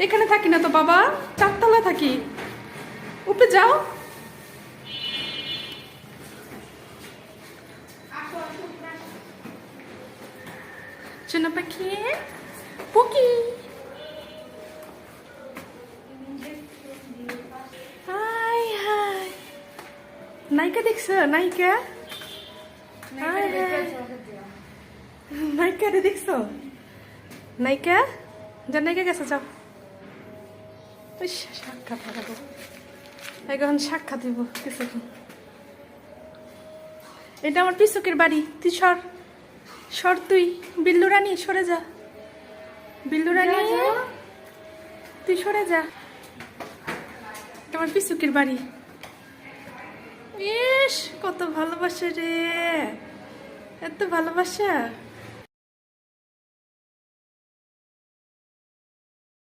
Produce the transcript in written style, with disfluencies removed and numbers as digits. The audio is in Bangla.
এখানে থাকি না তো বাবা, চারতলায় থাকি। উপরে যাও। চুনা পাখি পুকি। হাই হাই, নায়িকা দেখছো? নায়িকা হাই হাই, নায়িকা রে দেখছো? নায়িকা যা, নায়িকা গেছে যাও। ইস, সাক্ষাৎ লাগাবো এখন, সাক্ষাৎ দিব কিছুক্ষণ। এটা আমার পিসুকের বাড়ি। তুই সর, সর তুই। বিল্লু রানী সরে যা, বিল্লু রানী তুই সরে যা। এটা আমার পিসুকের বাড়ি। ইস, কত ভালোবাসে রে, এত ভালোবাসা।